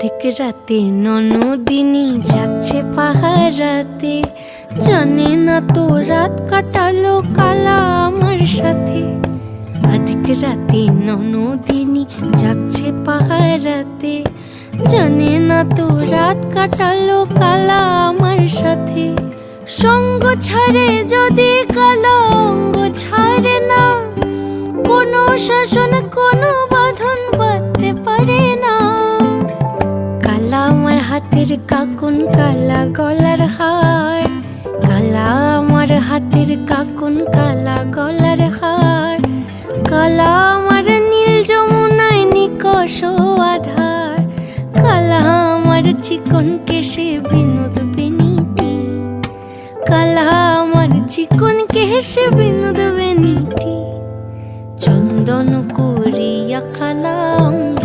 অর্ধেক রাতে ননদিনী জাগছে পাহারাতে, জানে না তো রাত কাটালো কালা আমার সাথে। অর্ধেক রাতে ননদিনী জাগছে পাহারাতে, জানে না তো রাত কাটালো কালা আমার সাথে। সঙ্গ ছাড়ে যদি কালা অঙ্গ ছাড়ে না, কোনো শাসন কোনো বাঁধন বাঁধতে পারে না। কালা আমার হাতের কাকুন কালা গলার হার, কালা আমার হাতের কাকুন কালা গলার হার। কালা আমার নীল যমুনায় নিকষ আধার, কালা আমার চিকন কেশে বিনোদ বেনিটি, কালা আমার চিকন কেশে বিনোদ বেনিটি। চন্দন করিয়া কালা অঙ্গে